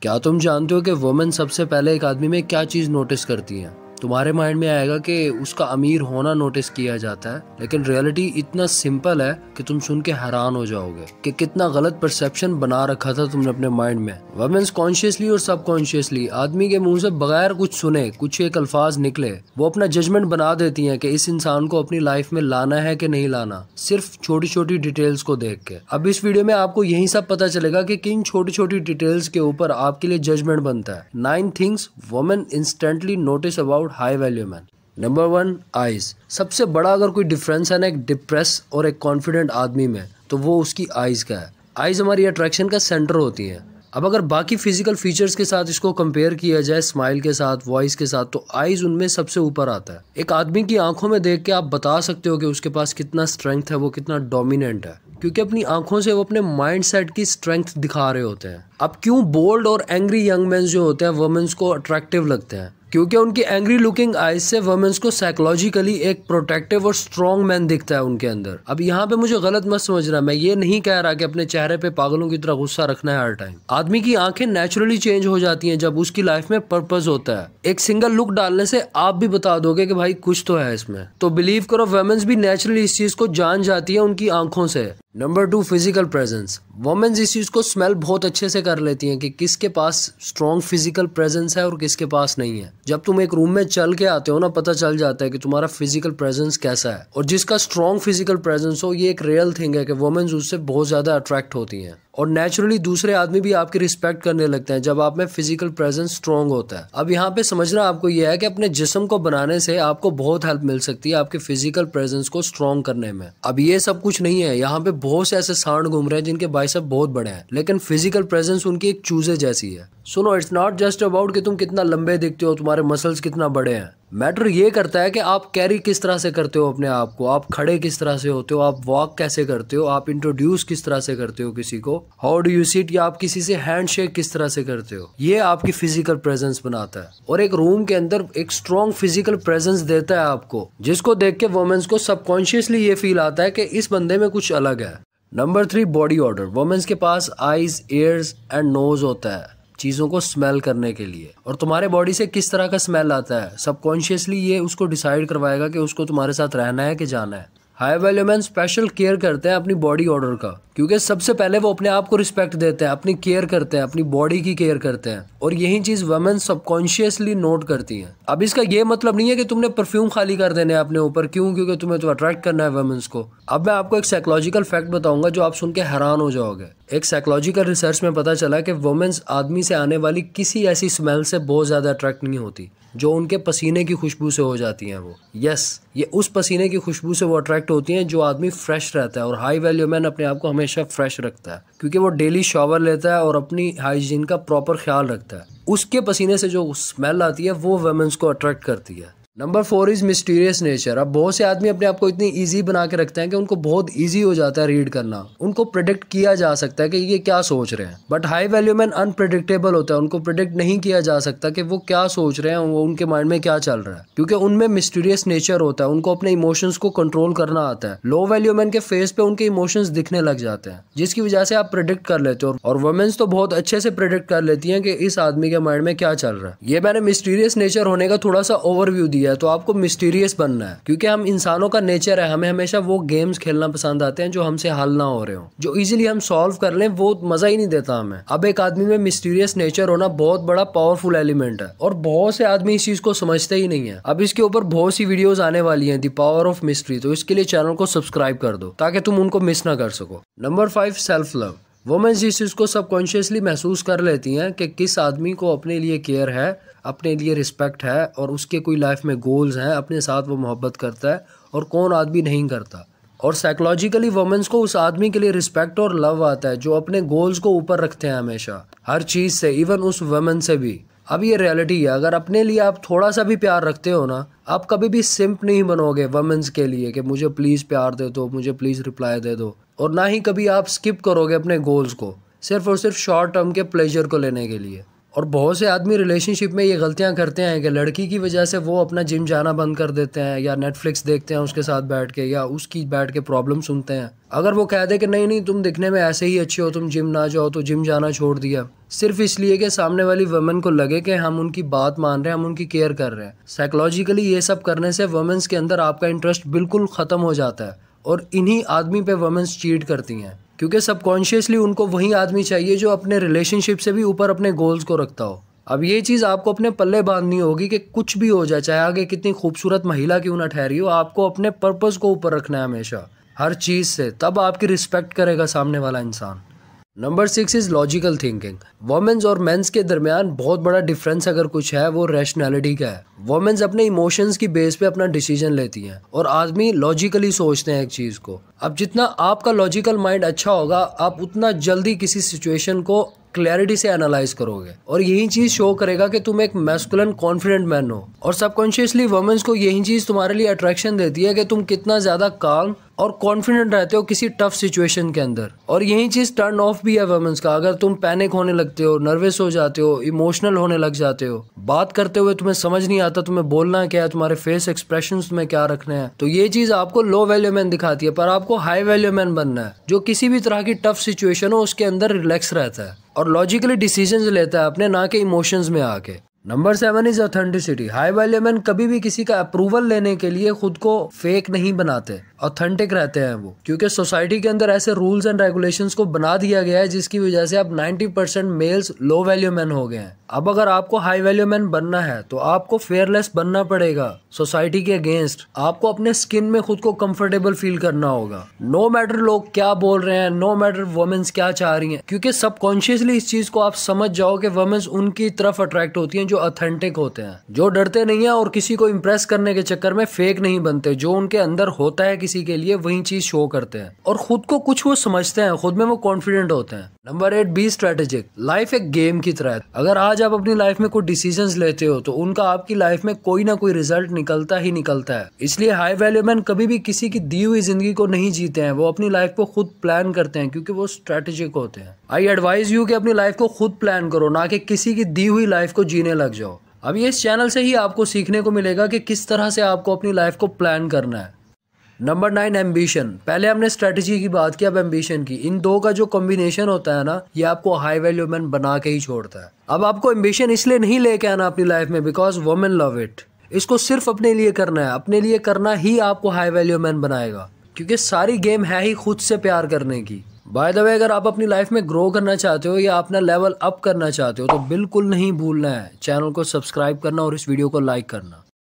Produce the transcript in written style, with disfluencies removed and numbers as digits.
क्या तुम जानते हो कि वुमेन सबसे पहले एक आदमी में क्या चीज़ नोटिस करती हैं? तुम्हारे माइंड में आएगा कि उसका अमीर होना नोटिस किया जाता है, लेकिन रियलिटी इतना सिंपल है कि तुम सुन के हैरान हो जाओगे कि कितना गलत परसेप्शन बना रखा था तुमने अपने माइंड में। वुमेन्स कॉन्शियसली और सबकॉन्शियसली आदमी के मुंह से बगैर कुछ सुने कुछ एक अल्फाज निकले वो अपना जजमेंट बना देती हैं कि इस इंसान को अपनी लाइफ में लाना है कि नहीं लाना, सिर्फ छोटी छोटी डिटेल्स को देख के। अब इस वीडियो में आपको यही सब पता चलेगा कि किन छोटी छोटी डिटेल्स के ऊपर आपके लिए जजमेंट बनता है। 9 things women instantly notice about high value man. Number 1, eyes. सबसे बड़ा अगर कोई डिफरेंस है ना एक डिप्रेस और एक कॉन्फिडेंट आदमी में, तो वो उसकी आईज का है। आईज हमारी अट्रैक्शन का सेंटर होती है। अब अगर बाकी फिजिकल फीचर्स के साथ इसको कंपेयर किया जाए, स्माइल के साथ, वॉइस के साथ, तो आईज उनमें सबसे ऊपर आता है। एक आदमी की आंखों में देख के आप बता सकते हो कि उसके पास कितना स्ट्रेंथ है, वो कितना डोमिनेंट है, क्योंकि अपनी आंखों से वो अपने माइंड सेट की स्ट्रेंथ दिखा रहे होते हैं। अब क्यों बोल्ड और एंग्री यंग मेन जो होते हैं वुमेन्स को अट्रैक्टिव लगते हैं? क्योंकि उनकी एंग्री लुकिंग आइज से वुमेन्स को साइकोलॉजिकली एक प्रोटेक्टिव और स्ट्रॉन्ग मैन दिखता है उनके अंदर। अब यहाँ पे मुझे गलत मत समझना, मैं ये नहीं कह रहा कि अपने चेहरे पे पागलों की तरह गुस्सा रखना है हर टाइम। आदमी की आंखें नेचुरली चेंज हो जाती हैं जब उसकी लाइफ में पर्पस होता है। एक सिंगल लुक डालने से आप भी बता दोगे कि भाई कुछ तो है इसमें। तो बिलीव करो, वुमेन्स भी नेचुरली इस चीज को जान जाती है उनकी आंखों से। Number 2, physical presence. वुमेन्स इस चीज को स्मेल बहुत अच्छे से कर लेती हैं कि किसके पास स्ट्रॉन्ग फिजिकल प्रेजेंस है और किसके पास नहीं है। जब तुम एक रूम में चल के आते हो ना, पता चल जाता है कि तुम्हारा फिजिकल प्रेजेंस कैसा है। और जिसका स्ट्रॉन्ग फिजिकल प्रेजेंस हो, ये एक रियल थिंग है कि वुमेन्स उससे बहुत ज्यादा अट्रैक्ट होती हैं और नेचुरली दूसरे आदमी भी आपकी रिस्पेक्ट करने लगते हैं जब आप में फिजिकल प्रेजेंस स्ट्रॉन्ग होता है। अब यहाँ पे समझना आपको यह है कि अपने जिस्म को बनाने से आपको बहुत हेल्प मिल सकती है आपके फिजिकल प्रेजेंस को स्ट्रॉन्ग करने में। अब ये सब कुछ नहीं है, यहाँ पे बहुत से ऐसे सांड घूम रहे हैं जिनके बाइसेप बहुत बड़े हैं, लेकिन फिजिकल प्रेजेंस उनकी एक चूजे जैसी है। सुनो, इट्स नॉट जस्ट अबाउट कि तुम कितना लंबे दिखते हो, तुम्हारे मसल्स कितना बड़े हैं। मैटर ये करता है कि आप कैरी किस तरह से करते हो अपने आप को, आप खड़े किस तरह से होते हो, आप वॉक कैसे करते हो, आप इंट्रोड्यूस किस तरह से करते हो किसी को, हाउ डू यू सिट, या आप किसी से हैंड शेक किस तरह से करते हो। ये आपकी फिजिकल प्रेजेंस बनाता है और एक रूम के अंदर एक स्ट्रॉन्ग फिजिकल प्रेजेंस देता है आपको, जिसको देख के वुमेन्स को सबकॉन्शियसली ये फील आता है कि इस बंदे में कुछ अलग है। Number 3, body order. वुमेन्स के पास आईज, ईयर्स एंड नोज होता है चीज़ों को स्मेल करने के लिए, और तुम्हारे बॉडी से किस तरह का स्मेल आता है सबकॉन्शियसली ये उसको डिसाइड करवाएगा कि उसको तुम्हारे साथ रहना है कि जाना है। High value man special care करते हैं अपनी बॉडी ऑर्डर का, क्योंकि सबसे पहले वो अपने आप को रिस्पेक्ट देते हैं, अपनी केयर करते हैं, अपनी बॉडी की केयर करते हैं, और यही चीज वुमेन सबकॉन्शियसली नोट करती हैं। अब इसका ये मतलब नहीं है कि तुमने परफ्यूम खाली कर देने अपने ऊपर, क्यों? क्योंकि तुम्हें तो अट्रैक्ट करना है वुमेन्स को। अब मैं आपको एक साइकोलॉजिकल फैक्ट बताऊंगा जो आप सुन के हैरान हो जाओगे। एक साइकोलॉजिकल रिसर्च में पता चला कि वुमेन्स आदमी से आने वाली किसी ऐसी स्मेल से बहुत ज्यादा अट्रैक्ट नहीं होती जो उनके पसीने की खुशबू से हो जाती हैं। वो ये उस पसीने की खुशबू से वो अट्रैक्ट होती हैं जो आदमी फ्रेश रहता है, और हाई वैल्यू मैन अपने आप को हमेशा फ्रेश रखता है क्योंकि वो डेली शॉवर लेता है और अपनी हाइजीन का प्रॉपर ख्याल रखता है। उसके पसीने से जो स्मेल आती है वो वुमेन्स को अट्रैक्ट करती है। Number 4 is mysterious nature. अब बहुत से आदमी अपने आप को इतनी इजी बना के रखते हैं कि उनको बहुत इजी हो जाता है रीड करना, उनको प्रिडिक्ट किया जा सकता है कि ये क्या सोच रहे हैं। But high value man unpredictable होता है, उनको प्रिडिक्ट नहीं किया जा सकता कि वो क्या सोच रहे हैं, वो उनके माइंड में क्या चल रहा है, क्योंकि उनमें मिस्टीरियस नेचर होता है, उनको अपने इमोशंस को कंट्रोल करना आता है। लो वैल्यू मैन के फेस पे उनके इमोशंस दिखने लग जाते हैं, जिसकी वजह से आप प्रिडिक्ट कर लेते हो, और वुमेन्स तो बहुत अच्छे से प्रिडिक्ट कर लेती हैं कि इस आदमी के माइंड में क्या चल रहा है। ये मैंने मिस्टीरियस नेचर होने का थोड़ा सा ओवरव्यू दिया है, तो आपको मिस्टीरियस बनना है, क्योंकि हम इंसानों का नेचर है, हमें हमेशा वो गेम्स खेलना पसंद आते हैं जो हमसे हल ना हो रहे हो, जो इजीली हम सॉल्व कर लें, वो मजा ही नहीं देता हमें। अब एक आदमी में मिस्टीरियस नेचर होना बहुत बड़ा पावरफुल एलिमेंट है, और बहुत से आदमी इस चीज को समझते ही नहीं है। अब इसके ऊपर बहुत सी वीडियोस आने वाली हैं, द पावर ऑफ मिस्ट्री, तो इसके लिए चैनल को सब्सक्राइब कर दो ताकि तुम उनको मिस ना कर सको। Number 5, self love. वुमेन्स इस चीज को सबकॉन्शियसली महसूस कर लेती हैं कि किस आदमी को अपने लिए केयर है, अपने लिए रिस्पेक्ट है, और उसके कोई लाइफ में गोल्स हैं, अपने साथ वो मोहब्बत करता है, और कौन आदमी नहीं करता। और साइकोलॉजिकली वुमेन्स को उस आदमी के लिए रिस्पेक्ट और लव आता है जो अपने गोल्स को ऊपर रखते हैं हमेशा, हर चीज से, इवन उस वुमेन से भी। अब ये रियलिटी है, अगर अपने लिए आप थोड़ा सा भी प्यार रखते हो ना, आप कभी भी सिंप नहीं बनोगे वुमेन्स के लिए कि मुझे प्लीज प्यार दे दो, मुझे प्लीज रिप्लाई दे दो, और ना ही कभी आप स्किप करोगे अपने गोल्स को सिर्फ और सिर्फ शॉर्ट टर्म के प्लेजर को लेने के लिए। और बहुत से आदमी रिलेशनशिप में ये गलतियां करते हैं कि लड़की की वजह से वो अपना जिम जाना बंद कर देते हैं या नेटफ्लिक्स देखते हैं उसके साथ बैठ के या उसकी बैठ के प्रॉब्लम सुनते हैं। अगर वो कह दे कि नहीं तुम दिखने में ऐसे ही अच्छे हो, तुम जिम ना जाओ, तो जिम जाना छोड़ दिया सिर्फ इसलिए कि सामने वाली वुमेन को लगे कि हम उनकी बात मान रहे हैं, हम उनकी केयर कर रहे हैं। साइकोलॉजिकली ये सब करने से वुमेन्स के अंदर आपका इंटरेस्ट बिल्कुल ख़त्म हो जाता है और इन्हीं आदमी पे वुमेन्स चीट करती हैं, क्योंकि सबकॉन्शियसली उनको वही आदमी चाहिए जो अपने रिलेशनशिप से भी ऊपर अपने गोल्स को रखता हो। अब ये चीज़ आपको अपने पल्ले बांधनी होगी कि कुछ भी हो जाए, चाहे आगे कितनी खूबसूरत महिला क्यों ना ठहरी हो, आपको अपने पर्पस को ऊपर रखना है हमेशा हर चीज़ से, तब आपकी रिस्पेक्ट करेगा सामने वाला इंसान। Number 6 is logical thinking. Womens और मेंस के दरमियान बहुत बड़ा डिफरेंस अगर कुछ है वो रैशनैलिटी का है। वुमेन्स अपने इमोशंस की बेस पे अपना डिसीजन लेती हैं और आदमी लॉजिकली सोचते हैं एक चीज़ को। अब जितना आपका लॉजिकल माइंड अच्छा होगा, आप उतना जल्दी किसी सिचुएशन को क्लैरिटी से एनालाइज करोगे और यही चीज शो करेगा कि तुम एक मैस्कुलिन कॉन्फिडेंट मैन हो। और सबकॉन्शियसली वुमेन्स को यही चीज तुम्हारे लिए अट्रैक्शन देती है कि तुम कितना ज्यादा काम और कॉन्फिडेंट रहते हो किसी टफ सिचुएशन के अंदर। और यही चीज टर्न ऑफ भी है वुमेन्स का। अगर तुम पैनिक होने लगते हो, नर्वस हो जाते हो, इमोशनल होने लग जाते हो, बात करते हुए तुम्हें समझ नहीं आता तुम्हें बोलना क्या है, तुम्हारे फेस एक्सप्रेशंस तुम्हें क्या रखने हैं, तो ये चीज आपको लो वैल्यू मैन दिखाती है। पर आपको हाई वैल्यू मैन बनना है जो किसी भी तरह की टफ सिचुएशन हो उसके अंदर रिलैक्स रहता है और लॉजिकली डिसीजंस लेता है अपने, ना कि इमोशंस में आके। Number 7 is authenticity. High value man कभी भी किसी का अप्रूवल लेने के लिए खुद को फेक नहीं बनाते, ऑथेंटिक रहते हैं वो, क्योंकि सोसाइटी के अंदर ऐसे रूल्स एंड रेगुलेशंस को बना दिया गया है जिसकी वजह से अब 90% मेल्स लो वैल्यू मैन हो गए हैं। अब अगर आपको हाई वैल्यू मैन बनना है तो आपको फेयरलेस बनना पड़ेगा सोसाइटी के अगेंस्ट। आपको अपने स्किन में खुद को कंफर्टेबल फील करना होगा, नो मैटर लोग क्या बोल रहे हैं, नो मैटर वुमेन्स क्या चाह रही हैं, क्योंकि सबकॉन्शियसली इस चीज को आप समझ जाओ कि वुमेन्स उनकी तरफ अट्रैक्ट होती हैं जो ऑथेंटिक होते हैं, जो डरते नहीं है और किसी को इम्प्रेस करने के चक्कर में फेक नहीं बनते, जो उनके अंदर होता है किसी के लिए वही चीज शो करते हैं और खुद को कुछ वो समझते हैं, खुद में वो कॉन्फिडेंट होते हैं। Number 8, be strategic. लाइफ एक गेम की तरह है। अगर आज आप अपनी लाइफ में कोई डिसीजंस लेते हो तो उनका आपकी लाइफ में कोई ना कोई रिजल्ट निकलता ही निकलता है। इसलिए हाई वैल्यू मैन कभी भी किसी की दी हुई जिंदगी को नहीं जीते हैं, वो अपनी लाइफ को खुद प्लान करते हैं क्योंकि वो स्ट्रेटेजिक होते हैं। आई एडवाइज यू कि अपनी लाइफ को खुद प्लान करो, ना कि किसी की दी हुई लाइफ को जीने लग जाओ। अब ये इस चैनल से ही आपको सीखने को मिलेगा कि किस तरह से आपको अपनी लाइफ को प्लान करना है। Number 9, ambition. पहले हमने स्ट्रेटजी की बात की, अब एम्बिशन की। इन दो का जो कॉम्बिनेशन होता है ना, ये आपको हाई वैल्यू मैन बना के ही छोड़ता है। अब आपको एम्बिशन इसलिए नहीं लेके आना अपनी लाइफ में बिकॉज वुमेन लव इट। इसको सिर्फ अपने लिए करना है, अपने लिए करना ही आपको हाई वैल्यू मैन बनाएगा, क्योंकि सारी गेम है ही खुद से प्यार करने की। बाय द वे, अगर आप अपनी लाइफ में ग्रो करना चाहते हो या अपना लेवल अप करना चाहते हो तो बिल्कुल नहीं भूलना है चैनल को सब्सक्राइब करना और इस वीडियो को लाइक करना।